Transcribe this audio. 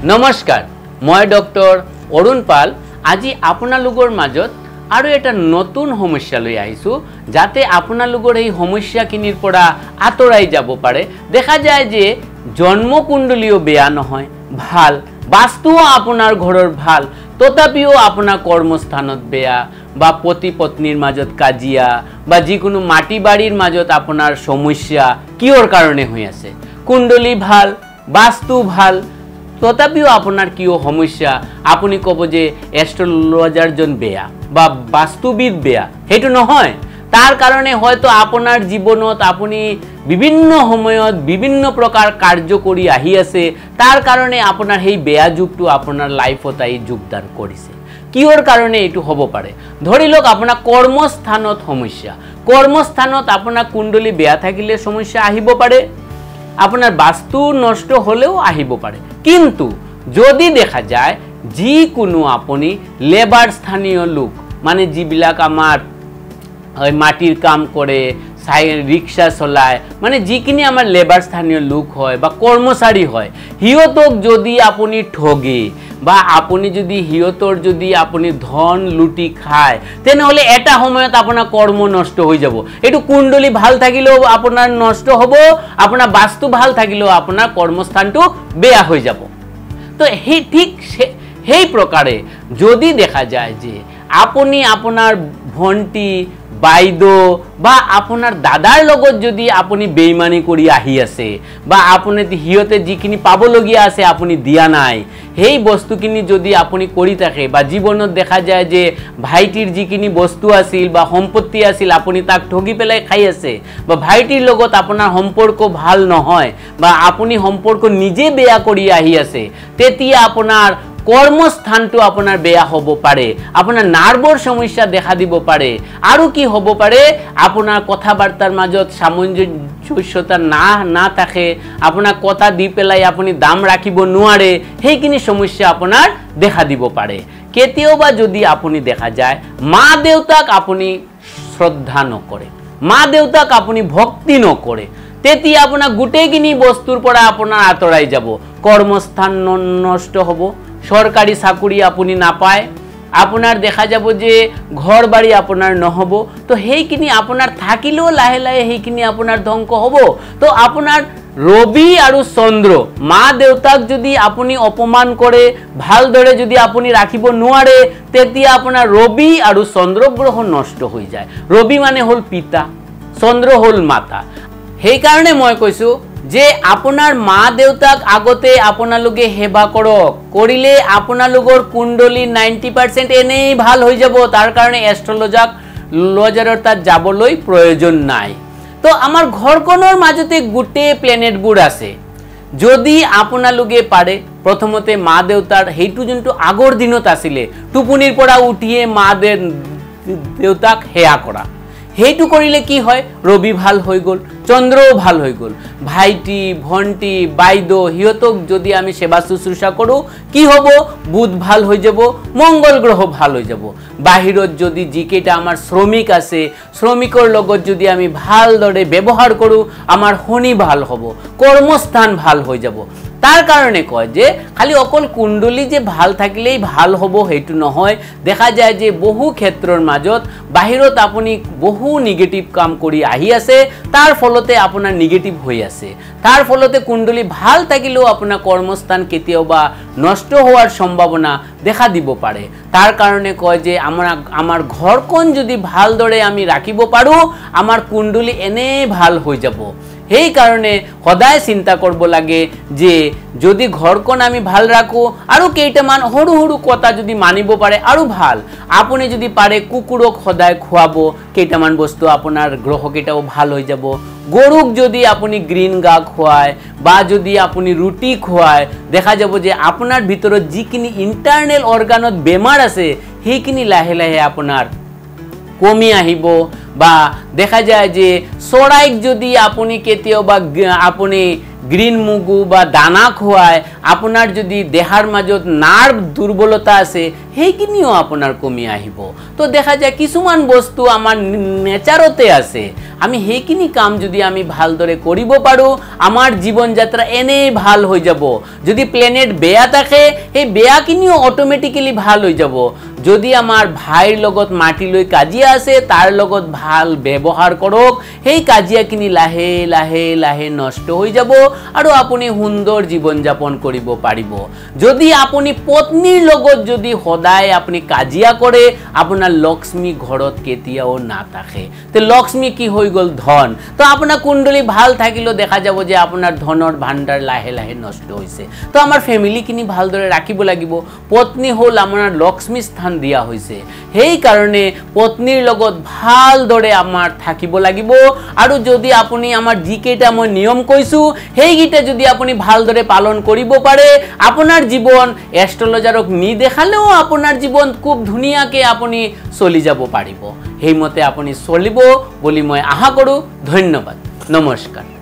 नमस्कार मैं डॉक्टर अरुण पाल আজি আপোনালোকৰ মাজত আৰু এটা নতুন সমস্যা লৈ আহিছো যাতে আপোনালোকৰ এই সমস্যাখিনিৰ পৰা আতৰাই যাব পাৰে দেখা যায় যে জন্মকুণ্ডলীও বেয়া নহয় ভাল বাস্তুও আপোনাৰ ঘৰৰ ভাল তথাপিও আপোনাৰ কৰ্মস্থানত বেয়া বা পতি পত্নীৰ মাজত কাজিয়া বা যিকোনো মাটি বাড়িৰ মাজত আপোনাৰ সমস্যা কিয়ৰ কাৰণে হৈ আছে কুণ্ডলী ভাল বাস্তু ভাল তথাপিও আপনার কিও সমস্যা আপনি কব যে এস্ট্রোলজার জন বেয়া বা বাস্তুবিদ বেয়া হেতু নহয় তার কারণে হয়তো আপনার জীবনত আপনি বিভিন্ন সময়ত বিভিন্ন প্রকার কার্য করি আহি আছে তার কারণে আপনার সেই বেয়া যুগটো আপনার লাইফত আই যোগদান করিছে কিয়ৰ কাৰণে এটু হব পাৰে ধৰি লওক আপনার কর্মস্থানত সমস্যা কর্মস্থানত আপনার কুণ্ডলী বেয়া থাকিলে সমস্যা আহিব পারে আপনার বাস্তু নষ্ট হলেও আহিব পারে কিন্তু যদি দেখা যায় যি কোনো আপনি লেবার স্থানীয় লোক মানে যিবিলাক আমার মাটির কাম করে রিক্সা চলায় মানে যিখিনি আমার লেবার স্থানীয় লোক হয় বা কর্মচারী হয় হিয়তক যদি আপনি ঠগে বা আপনি যদি হিয়তৰ যদি আপনি ধন লুটি খায় তেনেহলে এটা সময়ত আপোনাৰ কৰ্ম নষ্ট হৈ যাব এটু কুণ্ডলী ভাল থাকিলেও আপোনাৰ নষ্ট হ'ব আপোনাৰ বাস্তু ভাল থাকিলেও আপোনাৰ কর্মস্থানটো বেয়া হৈ যাব তো সেই ঠিক সেই প্রকারে যদি দেখা যায় যে আপনি আপনার ভন্টি বাইদো বা আপনার দাদার লগত যদি আপনি বেইমানি করি আহি আছে বা আপনি হিয়তে যিখিনি পাবলগীয়া আছে আপনি দিয়া নাই সেই বস্তুখিনি যদি আপনি কৰি থাকে বা জীবনত দেখা যায় যে ভাইটিৰ যিখিনি বস্তু আছিল বা সম্পত্তি আছিল আপনি তাক ঠগি পেলাই খাই আছে বা ভাইটিৰ লগত আপোনাৰ সম্পৰ্ক ভাল নহয় বা আপনি সম্পৰ্ক নিজে বেয়া কৰি আহি আছে তেতিয়া আপোনাৰ কৰ্মস্থানটো আপনাৰ বেয়া হব পাৰে আপনাৰ নাৰ্ভৰ সমস্যা দেখা দিব পাৰে আৰু কি হব পাৰে আপনাৰ কথাবাৰ্তাৰ মাজত সামঞ্জস্যতা না থাকে আপনাৰ কথা দি পেলাই আপনি দাম ৰাখিব নোৱাৰে সেইখিনি সমস্যা আপনাৰ দেখা দিব পাৰে কেতিয়াবা যদি আপনি দেখা যায় মা দেউতাক আপনি শ্ৰদ্ধা নকৰে মা দেউতাক আপনি ভক্তি নকৰে তেতিয়া আপনাৰ গোটেইখিনি বস্তুৰ পৰা আপনাৰ আঁতৰাই যাব কর্মস্থান নষ্ট হব সরকারি চাকরি আপনি নাপায় আপনার দেখা যাব যে ঘর বাড়ি আপনার নহব তো সেইখিনি আপনার থাকিলেও লাহে লাহে সেইখিনি আপনার ধ্বংস হব তো আপনার রবি আর চন্দ্র মা দেউতাক যদি আপনি অপমান করে ভালদরে যদি আপনি রাখিব নোৱাৰে তেতিয়া আপনার রবি আর চন্দ্র গ্রহ নষ্ট হয়ে যায় রবি মানে হল পিতা চন্দ্র হল মাতা সেই কারণে মই কৈছো যে আপনার মা দেউতাক আগতে আপোনালোকে সেবা কৰক কৰিলে আপোনালোকৰ কুণ্ডলী 90% এনেই ভাল হৈ যাব তাৰ কাৰণে এস্ট্ৰোলজাৰৰ তাত যাবলৈ প্ৰয়োজন নাই তো আমাৰ ঘৰখনৰ মাজতে গুটে প্লেনেটবোৰ আছে যদি আপোনালোকে পাৰে প্ৰথমতে মা দেউতাৰ হেতু যোনটো আগৰ দিনত আছিল টুপনিৰ পৰা উঠিয়ে মা দেউতাক হেয়া কৰা হেতু কৰিলে কি হয় রবি ভাল হৈ গল চন্দ্রও ভাল হৈ গল ভাইটি ভন্টি বাইদো হিয়তক যদি আমি সেবা শুশ্রূষা কৰো কি হব বুধ ভাল হৈ যাব মঙ্গল গ্ৰহ ভাল হৈ যাব বাহিৰত যদি যিকেটা আমাৰ শ্ৰমিক আছে শ্ৰমিকৰ লগত যদি আমি ভালদৰে ব্যৱহাৰ কৰো আমাৰ শনি ভাল হ'ব কর্মস্থান ভাল হৈ যাব তার কারণে কয় যে খালি অকল কুণ্ডলী যে ভাল থাকিলেই ভাল হব হেতু নহয় দেখা যায় যে বহু ক্ষেত্ৰৰ মাজত বাহিৰত আপুনি বহু নেগেটিভ কাম কৰি আহি আছে তাৰ ফলতে আপোনাৰ নেগেটিভ হৈ আছে তাৰ ফলতে কুণ্ডলী ভাল থাকিলেও আপোনাৰ কৰ্মস্থান কেতিয়াবা নষ্ট হোৱাৰ সম্ভাৱনা দেখা দিব পাৰে তাৰ কাৰণে কয় যে আমাৰ ঘৰখন যদি ভালদৰে আমি ৰাখিব পাৰো আমাৰ কুণ্ডলী এনে ভাল হৈ যাব সেই কাৰণে সদায় চিন্তা কৰব লাগে যে যদি ঘৰখন আমি ভাল ৰাখো আৰু কেইটামান সৰু সৰু কথা যদি মানিব পাৰে আৰু ভাল আপনি যদি পাৰে কুকুৰক সদায় খুৱাব কেইটামান বস্তু আপনাৰ গ্ৰহ কেটাও ভাল হৈ যাব গৰুক যদি আপনি গ্ৰিন গা খুৱায় বা যদি আপনি ৰুটি খুৱায় দেখা যাব যে আপনাৰ ভিতৰত যিখিনি ইন্টাৰনাল অৰ্গানত বেমাৰ আছে সেইখিনি লাহে লাহে আপনাৰ কমি আহিব বা দেখা যায় যে চৰাইক যদি আপুনি কেতিয়াবা আপুনি গ্ৰীণ মুগু বা দানা খুৱায় আপোনাৰ যদি দেহাৰ মাজত নাৰ্ভ দুৰ্বলতা আছে সেইখিনিও আপোনাৰ কমি আহিব তো দেখা যায় কিছুমান বস্তু আমাৰ নেচাৰতে আছে আমি সেইখিনি কাম যদি আমি ভালদৰে কৰিব পাৰো আমাৰ জীৱন যাত্ৰা এনেই ভাল হৈ যাব যদি প্লেনেট বেয়া থাকে সেই বেয়াখিনিও অটোমেটিক্যালি ভাল হৈ যাব যদি আমাৰ ভাইৰ লগত মাটিলৈ কাজিয়া আছে তাৰ লগত ভাল ব্যৱহাৰ কৰক সেই কাজিয়াখিনি লাহে লাহে লাহে নষ্ট হৈ যাব আৰু আপুনি সুন্দৰ জীৱন যাপন কৰিব পাৰিব যদি আপুনি পত্নীৰ লগত যদি সদায় আপুনি কাজিয়া কৰে আপোনাৰ লক্ষ্মী ঘৰত কেতিয়াও নাথাকে তে লক্ষ্মী কি হৈ গল ধন তো আপোনাৰ কুণ্ডলী ভাল থাকিলেও দেখা যাব যে আপোনাৰ ধনৰ ভাণ্ডাৰ লাহে লাহে নষ্ট হৈছে তো আমাৰ ফ্যামিলিখিনি ভালদৰে ৰাখিব লাগিব পত্নী হল আমাৰ লক্ষ্মী স্থান দিয়া হৈছে সেই কাৰণে পত্নীৰ লগত ভালদৰে আমাৰ থাকিব লাগিব আৰু যদি আপুনি আমাৰ যিকেইটা মই নিয়ম কৈছো সেইকেইটা যদি আপুনি ভালদৰে পালন কৰিব পাৰে আপোনাৰ জীৱন এষ্ট্ৰলজাৰক নিদেখালেও আপোনাৰ জীৱন খুব ধুনীয়াকৈ আপুনি চলি যাব পাৰিব সেইমতে আপুনি চলিব বুলি মই আশা কৰো ধন্যবাদ নমস্কাৰ